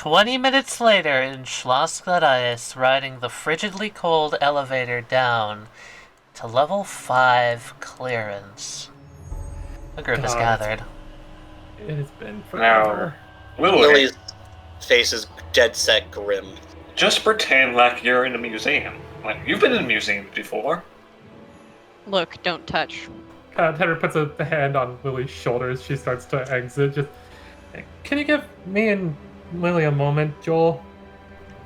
20 minutes later in Schloss Glatteis, riding the frigidly cold elevator down to level 5 clearance. The group is gathered. It has been forever. Now, Lily's face is dead set grim. Just pretend like you're in a museum. Like, you've been in museums before. Look, don't touch. Tenor puts a hand on Lily's shoulder as she starts to exit. Just, can you give me and Lily a moment, Joel?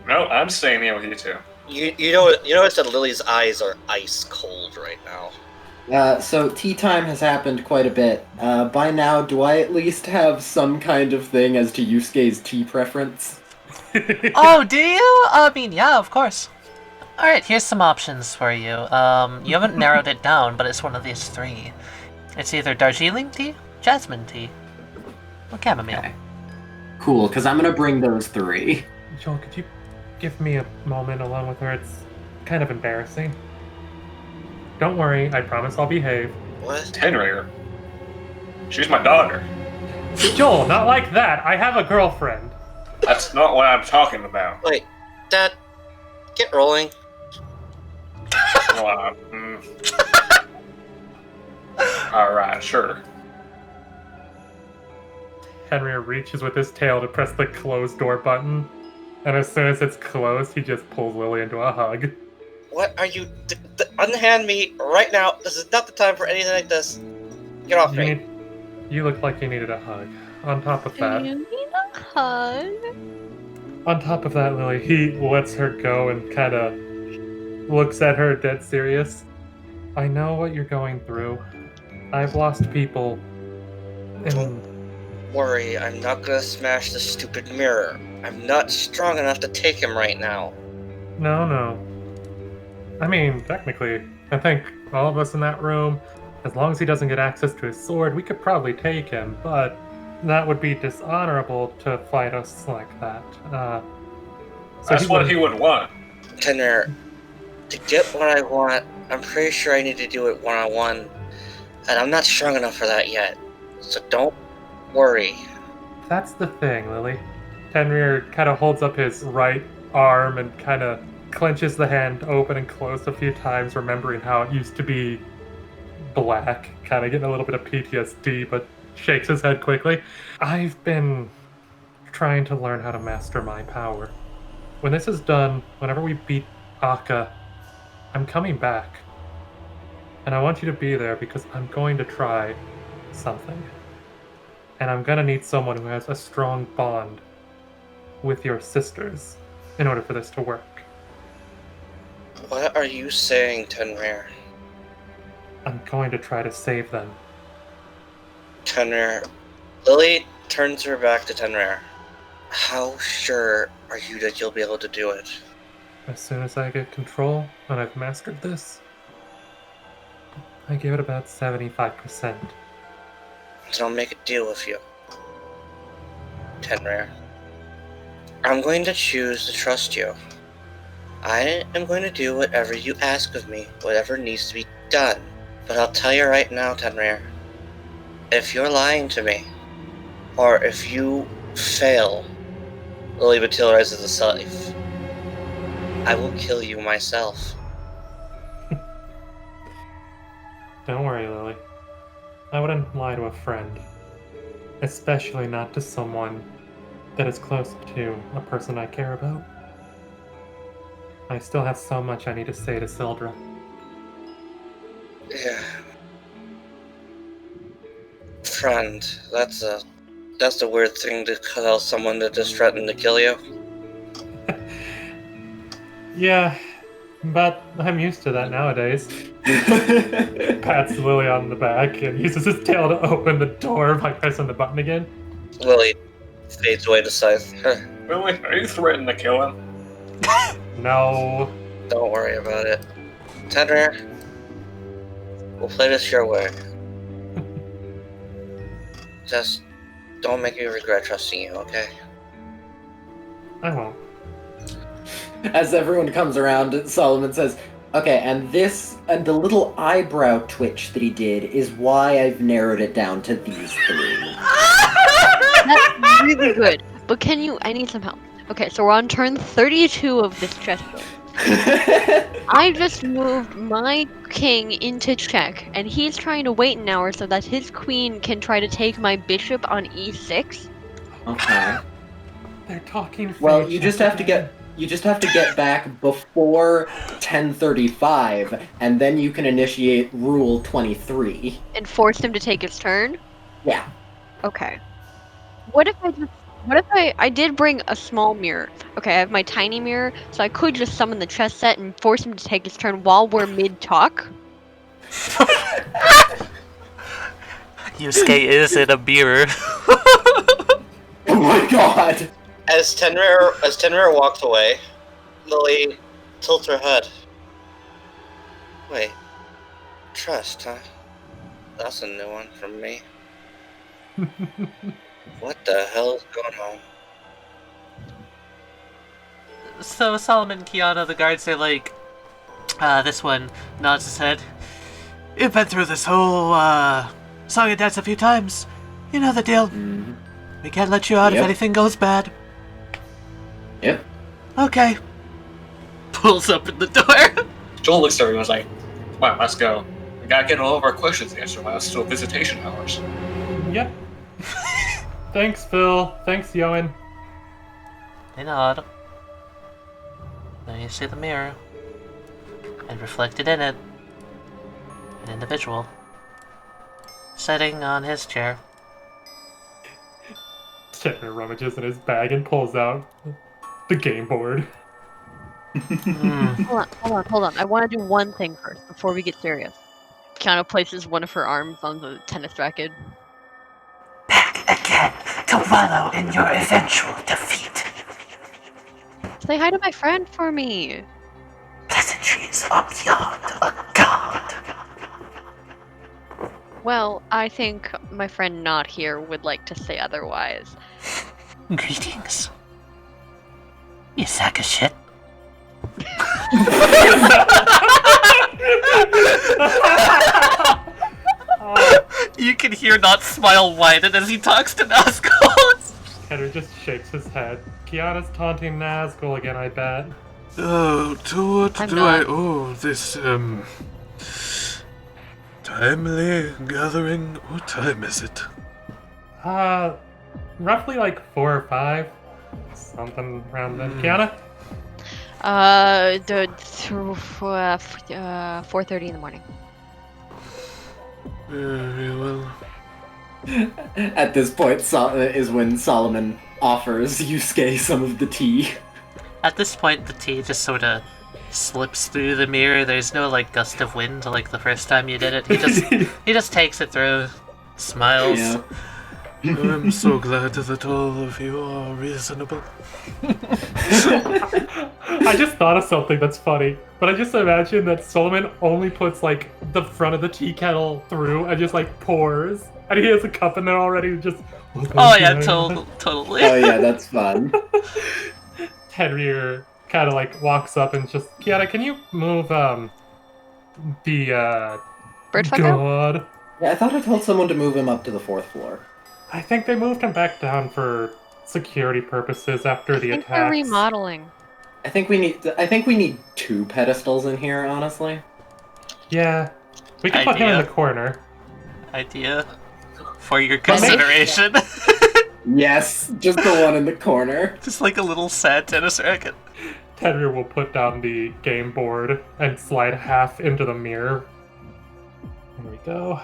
No, I'm staying here with you two. You notice that Lily's eyes are ice cold right now. So tea time has happened quite a bit. By now, do I at least have some kind of thing as to Yusuke's tea preference? Oh, do you? I mean, yeah, of course. Alright, here's some options for you. You haven't narrowed it down, but it's one of these 3. It's either Darjeeling tea, jasmine tea, or chamomile. Okay. Cool, because I'm going to bring those 3. Joel, could you give me a moment alone with her? It's kind of embarrassing. Don't worry, I promise I'll behave. What? Tenryer. She's my daughter. Joel, not like that. I have a girlfriend. That's not what I'm talking about. Wait, Dad, get rolling. Well, Alright, sure. Henry reaches with his tail to press the close door button, and as soon as it's closed, he just pulls Lily into a hug. What are you... unhand me right now. This is not the time for anything like this. Get off me. You look like you needed a hug. On top of that... Do you need a hug? On top of that, Lily, he lets her go and kind of looks at her dead serious. I know what you're going through. I've lost people. Don't worry, I'm not gonna smash the stupid mirror. I'm not strong enough to take him right now. No. I mean, technically, I think all of us in that room, as long as he doesn't get access to his sword, we could probably take him, but that would be dishonorable to fight us like that. That's what he would want. Tenor, to get what I want, I'm pretty sure I need to do it one-on-one, and I'm not strong enough for that yet. So don't worry. That's the thing, Lily. Tenrir kind of holds up his right arm and kind of clenches the hand open and closed a few times, remembering how it used to be black, kind of getting a little bit of PTSD, but shakes his head quickly. I've been trying to learn how to master my power. When this is done, whenever we beat Akka, I'm coming back. And I want you to be there because I'm going to try something. And I'm gonna need someone who has a strong bond with your sisters in order for this to work. What are you saying, Tenrir? I'm going to try to save them. Tenrir. Lily turns her back to Tenrir. How sure are you that you'll be able to do it? As soon as I get control and I've mastered this, I give it about 75%. Then I'll make a deal with you. Tenrir. I'm going to choose to trust you. I am going to do whatever you ask of me, whatever needs to be done. But I'll tell you right now, Tenrir, if you're lying to me, or if you fail, Lily materializes a self, I will kill you myself. Don't worry, Lily. I wouldn't lie to a friend. Especially not to someone that is close to a person I care about. I still have so much I need to say to Sildra. Yeah. Friend, that's a weird thing to tell someone that just threatened to kill you. Yeah, but I'm used to that nowadays. Pats Lily on the back and uses his tail to open the door by pressing the button again. Lily fades away to Scythe. Really? Are you threatening to kill him? No. Don't worry about it. Tenrir, we'll play this your way. Just don't make me regret trusting you, okay? I won't. As everyone comes around, Solomon says, okay, and the little eyebrow twitch that he did is why I've narrowed it down to these 3. That's really good. But can you? I need some help. Okay, so we're on turn 32 of this chess build. I just moved my king into check, and he's trying to wait an hour so that his queen can try to take my bishop on e6. Okay. They're talking. Well, you just have to get back before 10:35, and then you can initiate Rule 23. And force him to take his turn? Yeah. Okay. What if I did bring a small mirror? Okay, I have my tiny mirror, so I could just summon the chess set and force him to take his turn while we're mid-talk. Yuusuke is in a mirror. Oh my god! As Tenrir walks away, Lily tilts her head. Wait, trust, huh? That's a new one from me. What the hell is going on? So Solomon, Kiana, the guards are like, this one nods his head. You've been through this whole, song and dance a few times. You know the deal. Mm-hmm. We can't let you out if anything goes bad. Yep. Okay. Pulls open the door. Joel looks at everyone and was like, "Come on, let's go. We gotta get all of our questions answered while it's still visitation hours." Yep. Thanks, Phil. Thanks, Yoan. They nod. Then you see the mirror. And reflected in it, an individual. Sitting on his chair. Tenrir rummages in his bag and pulls out the game board. Hold on. I want to do one thing first before we get serious. Kiana places one of her arms on the tennis racket. Back again to wallow in your eventual defeat. Say hi to my friend for me. Pleasantries are beyond a god. Well, I think my friend not here would like to say otherwise. Greetings. You sack of shit. You can hear Not smile widen as he talks to Nazgul. Tenrir just shakes his head. Kiana's taunting Nazgul again, I bet. To what I'm do not. I owe this, timely gathering? What time is it? Roughly like 4 or 5. Something around then. Kiana? 4:30 in the morning. Very well. At this point, is when Solomon offers Yuusuke some of the tea. At this point, the tea just sort of slips through the mirror. There's no like gust of wind like the first time you did it. He just takes it through, smiles. Yeah. I'm so glad that all of you are reasonable. I just thought of something that's funny, but I just imagine that Solomon only puts like the front of the tea kettle through and just like pours, and he has a cup in there already. And just Oh yeah, totally. Oh yeah, that's fun. Tenrir kind of like walks up and just, Kiana, can you move the Bird fuck out? god? Yeah, I thought I told someone to move him up to the 4th floor. I think they moved him back down for security purposes after the I think they're attacks. remodeling. I think we need 2 pedestals in here, honestly. Yeah, we can put him in Idea. the corner. Idea for your consideration. Yes, just the one in the corner. Just like a little sad tennis racket. Tenrir will put down the game board and slide half into the mirror. There we go.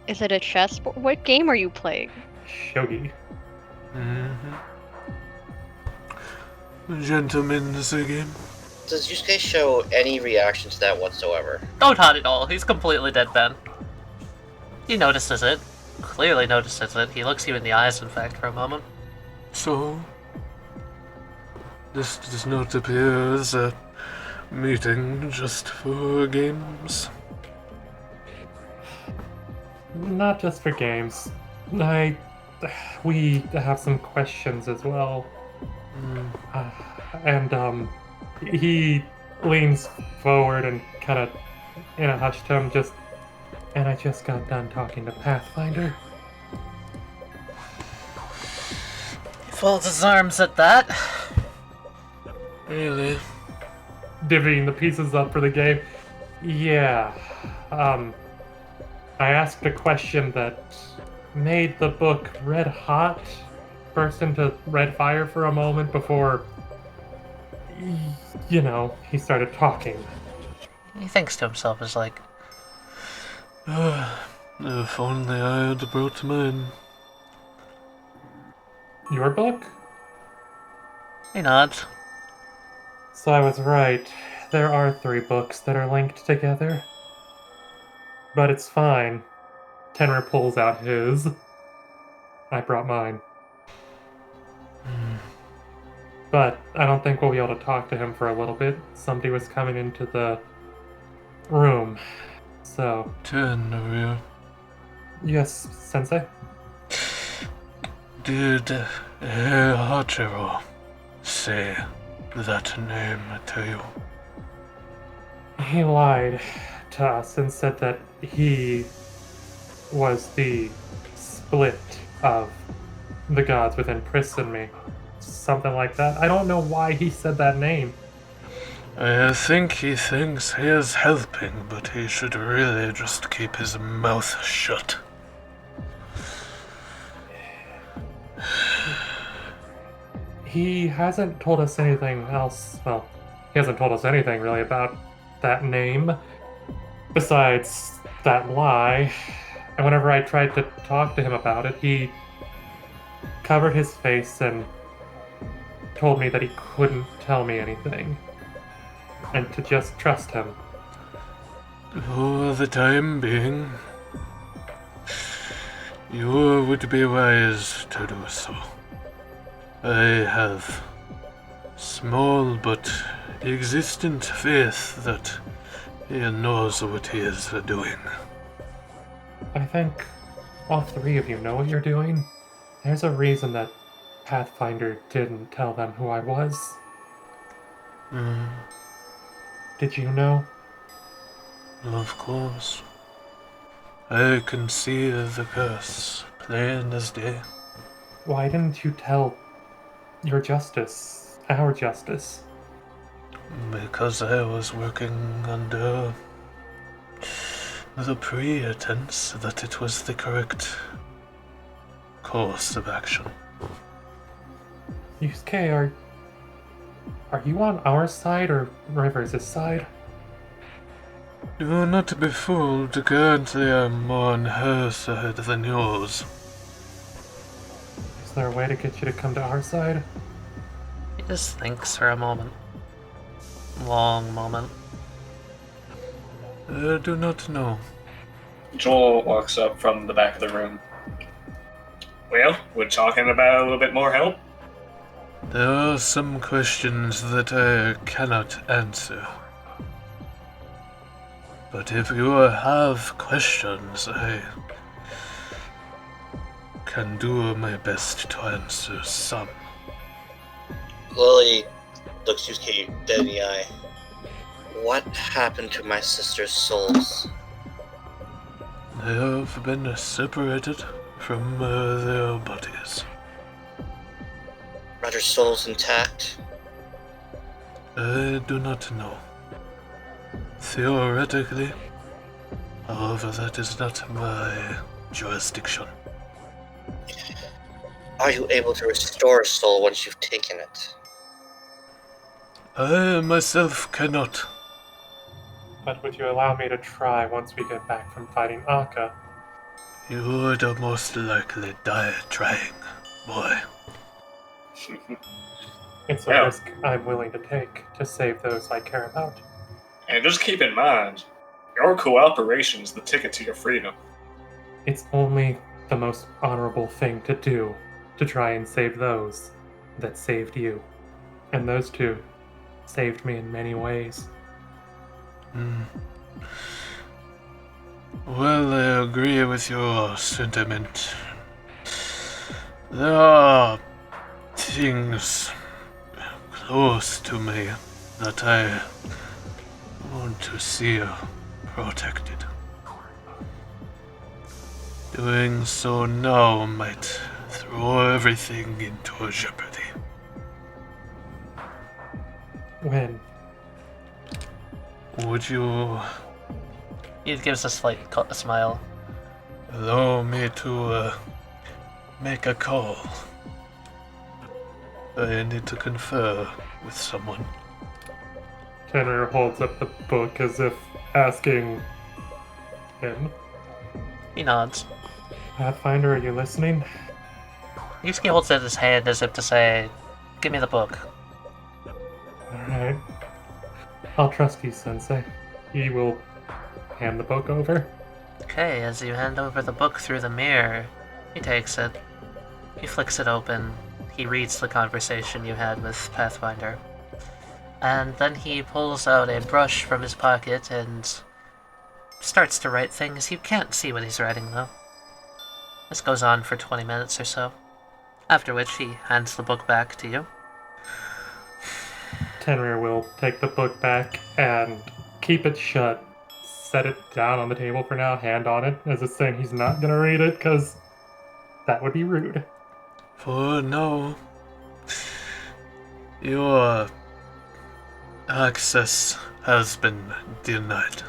Is it a chess board? What game are you playing? Shogi. Gentlemen's game. Does Yusuke show any reaction to that whatsoever? Oh, not at all. He's completely deadpan. He notices it. Clearly notices it. He looks you in the eyes, in fact, for a moment. So, this does not appear as a meeting just for games. Not just for games. We have some questions as well. And he leans forward and kind of, in a hushed tone, and I just got done talking to Pathfinder. folds his arms at that. Really? Divvying the pieces up for the game. Yeah. I asked a question that made the book red hot, burst into red fire for a moment before, he started talking. He thinks to himself, is like, If only I had brought mine. Your book? he nods. So I was right. There are 3 books that are linked together. But it's fine. Tenra pulls out his. I brought mine. But I don't think we'll be able to talk to him for a little bit. Somebody was coming into the room. So, Tenria. yes, Sensei? Did Hachiro say that name to you? He lied to us and said that he was the split of the gods within prison me. Something like that. I don't know why he said that name. I think he thinks he is helping, but he should really just keep his mouth shut. He hasn't told us anything else. Well, he hasn't told us anything really about that name, besides that lie. And whenever I tried to talk to him about it, he covered his face and told me that he couldn't tell me anything, and to just trust him. For the time being, you would be wise to do so. I have small but existent faith that he knows what he is doing. I think all 3 of you know what you're doing. There's a reason that Pathfinder didn't tell them who I was. Did you know? Of course. I can see the curse, plain as day. Why didn't you tell your justice, our justice? Because I was working under the pretense that it was the correct course of action. Yuusuke, are you on our side or Rivers' side? Do not be fooled, currently I'm more on her side than yours. Is there a way to get you to come to our side? He just thinks for a moment. Long moment. I do not know. Joel walks up from the back of the room. Well, we're talking about a little bit more help. There are some questions that I cannot answer. But if you have questions, I can do my best to answer some. Lily looks Yuusuke dead in the eye. What happened to my sister's souls? They have been separated from their bodies. Are their souls intact? I do not know. Theoretically, however, that is not my jurisdiction. Are you able to restore a soul once you've taken it? I myself cannot. But would you allow me to try once we get back from fighting Akka? You would most likely die trying, boy. It's a Yeah. risk I'm willing to take to save those I care about. And just keep in mind, your cooperation is the ticket to your freedom. It's only the most honorable thing to do to try and save those that saved you. And those 2 saved me in many ways. Well, I agree with your sentiment. There are things close to me that I want to see protected. Doing so now might throw everything into jeopardy. When? Would you He gives a slight smile. allow me to make a call? I need to confer with someone. Tenrir holds up the book as if asking him. He nods. Pathfinder, are you listening? Yuusuke holds out his hand as if to say, "Give me the book." Alright. I'll trust you, Sensei. He will hand the book over. Okay, as you hand over the book through the mirror, he takes it. He flicks it open. He reads the conversation you had with Pathfinder. And then he pulls out a brush from his pocket and starts to write things. You can't see what he's writing, though. This goes on for 20 minutes or so, after which he hands the book back to you. Tenrir will take the book back and keep it shut. Set it down on the table for now, hand on it, as if saying he's not gonna read it, because that would be rude. For now, your access has been denied.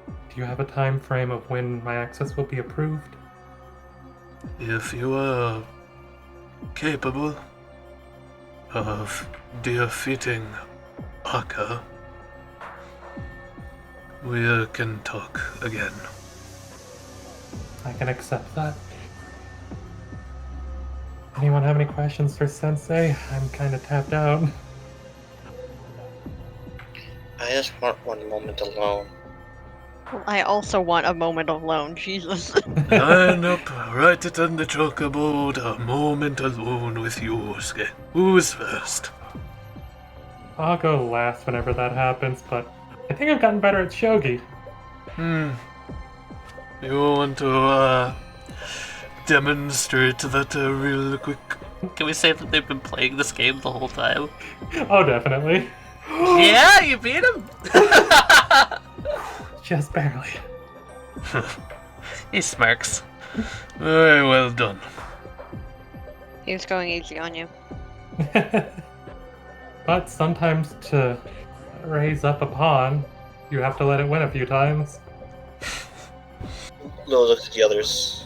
Do you have a time frame of when my access will be approved? If you are capable of defeating Aka, we can talk again. I can accept that. Anyone have any questions for Sensei? I'm kind of tapped out. I just want one moment alone. I also want a moment alone, Jesus. Line up, write it on the chalkboard, a moment alone with Yuusuke. Who's first? I'll go last whenever that happens, but I think I've gotten better at shogi. You want to, demonstrate that real quick? Can we say that they've been playing this game the whole time? Oh, definitely. Yeah, you beat him! Just barely. He smirks. Very well done. He was going easy on you. But sometimes to raise up a pawn, you have to let it win a few times. Lil looks at the others.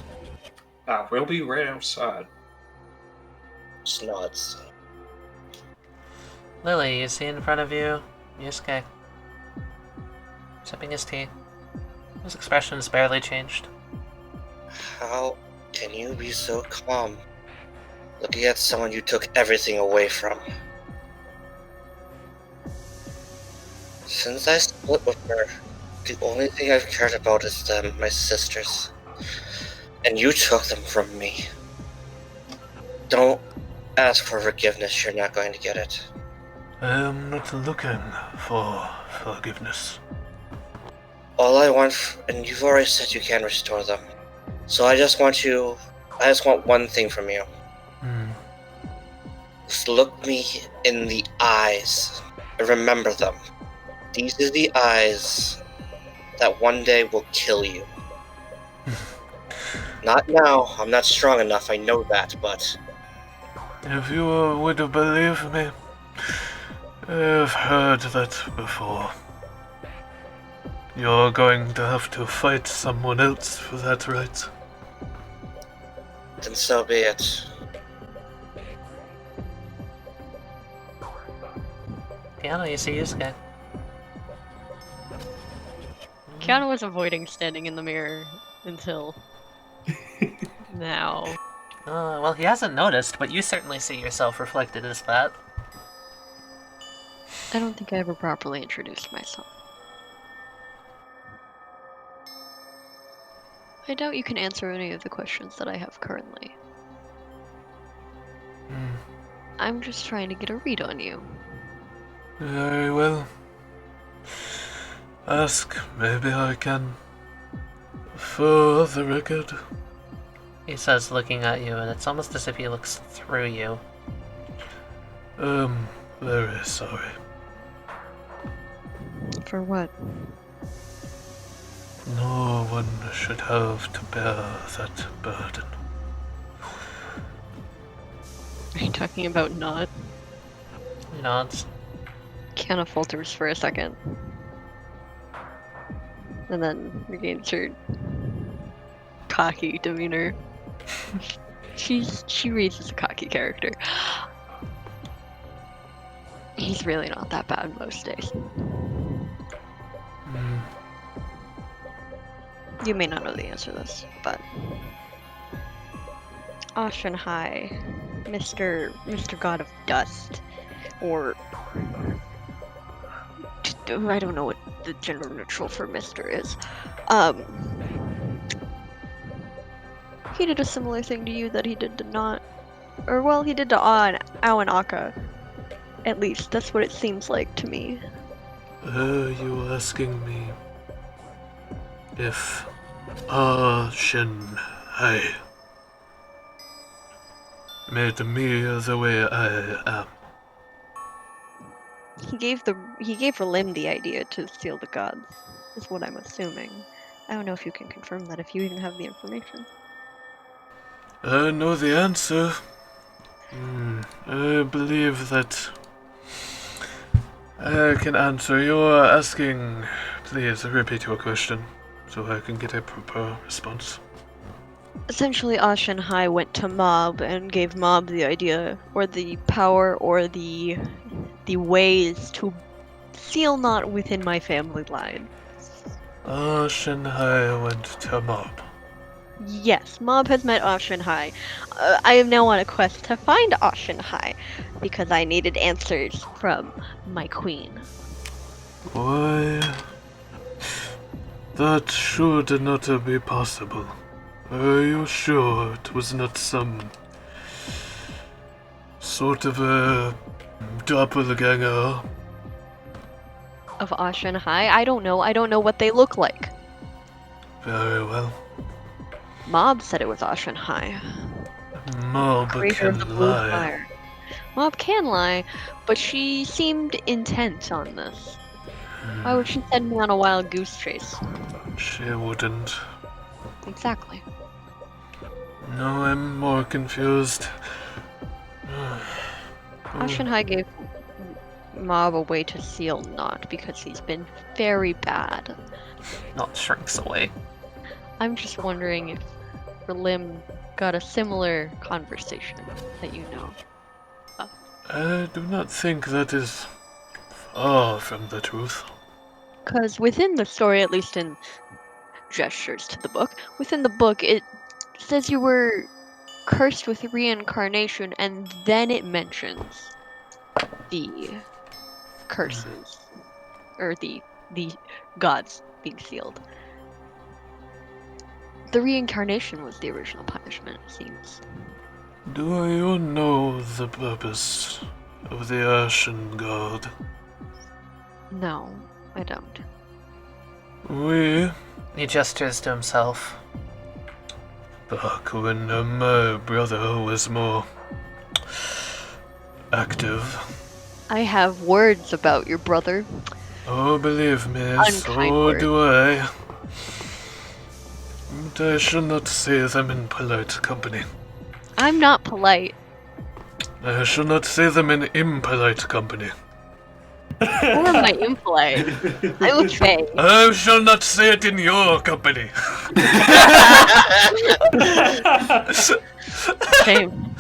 We'll be right outside. Just nods. Lily, you see in front of you Yuusuke, sipping his tea. His expression's barely changed. How can you be so calm? Looking at someone you took everything away from. Since I split with her, the only thing I've cared about is them, my sisters. And you took them from me. Don't ask for forgiveness, you're not going to get it. I am not looking for forgiveness. All I want, and you've already said you can restore them. So I just want one thing from you. Just look me in the eyes and remember them. These are the eyes that one day will kill you. Not now, I'm not strong enough, I know that, but... If you would believe me, I've heard that before. You're going to have to fight someone else for that right. Then so be it. Piano, you see Yuusuke. Keanu was avoiding standing in the mirror until now. Well, he hasn't noticed, but you certainly see yourself reflected as that. I don't think I ever properly introduced myself. I doubt you can answer any of the questions that I have currently. I'm just trying to get a read on you. Very well. Ask, maybe I can. For the record. He says, looking at you, and it's almost as if he looks through you. Very sorry. For what? No one should have to bear that burden. talking about not? He nods. Kiana falters for a second. And then regains her cocky demeanor. She reads as a cocky character. He's really not that bad most days. Hmm. You may not know the answer to this, but Ocean High, Mr. God of Dust, or I don't know what the gender neutral for Mr. is. He did a similar thing to you that he did to not, or well, he did to Ao and Akka. At least that's what it seems like to me. You asking me if Shen Hai made me the way I am? He gave Lim the idea to steal the gods, is what I'm assuming. I don't know if you can confirm that, if you even have the information. I know the answer. I believe that I can answer. You're asking. Please repeat your question so I can get a proper response. Essentially, Ashen High went to Mob and gave Mob the idea, or the power, or the ways to seal not within my family line. Shen Hai went to Mob. Yes, Mob has met Ashen High. I am now on a quest to find Ashen High, because I needed answers from my queen. Why? That should not be possible. Are you sure it was not some sort of a doppelganger? Of Ashen High? I don't know. I don't know what they look like. Very well. Mob said it was Ashen High. Mob Creator of the can blue lie. fire. Mob can lie, but she seemed intent on this. Why would she send me on a wild goose chase? She wouldn't. Exactly. No, I'm more confused. Ashen High gave Mob a way to seal Not because he's been very bad. Not shrinks away. I'm just wondering if Lim got a similar conversation that you know. I do not think that is far from the truth. Because within the story, at least in gestures to the book, within the book it says you were cursed with reincarnation, and then it mentions the curses, or the gods being sealed. The reincarnation was the original punishment, it seems. Do you know the purpose of the Ashen God? No, I don't. He gestures to himself. Back when my brother was more active. I have words about your brother. Oh, believe me, Unkind so words. do I. But I shall not say them in polite company. I'm not polite. I shall not say them in impolite company. Or am I impolite? I would say. I shall not say it in your company. Shame.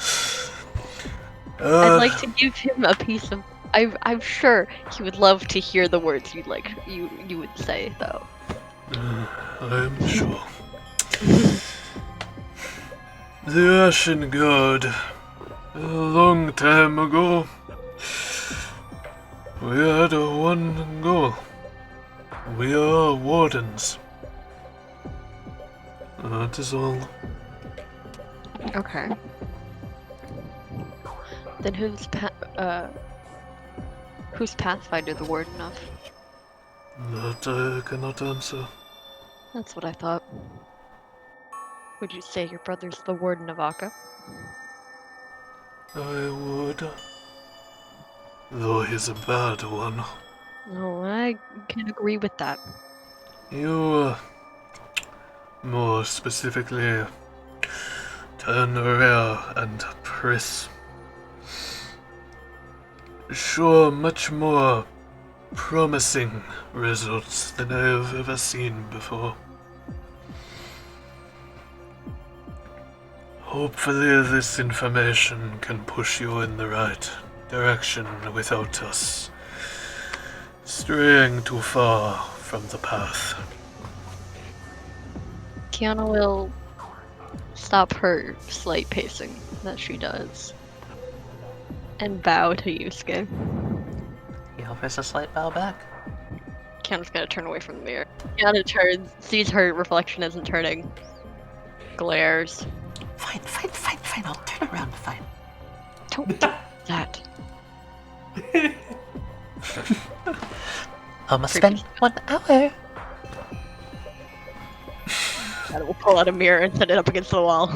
I'd like to give him a piece of. I'm sure he would love to hear the words you would say though. I'm sure. The Ashen God, a long time ago, we had one goal. We are wardens. That is all. Okay. Then who's Pathfinder the warden of? That I cannot answer. That's what I thought. Would you say your brother's the warden of Akka? I would. Though he's a bad one. No, I can agree with that. You, more specifically, Tenrere and Pris. show much more promising results than I have ever seen before. Hopefully this information can push you in the right direction without us straying too far from the path. Kiana will stop her slight pacing that she does and bow to Yuusuke. He offers a slight bow back. Kiana's gonna turn away from the mirror. Kiana turns, sees her reflection isn't turning, glares. Fine. I'll turn around, fine. Don't do that. Almost spent 1 hour. Kiana will pull out a mirror and set it up against the wall.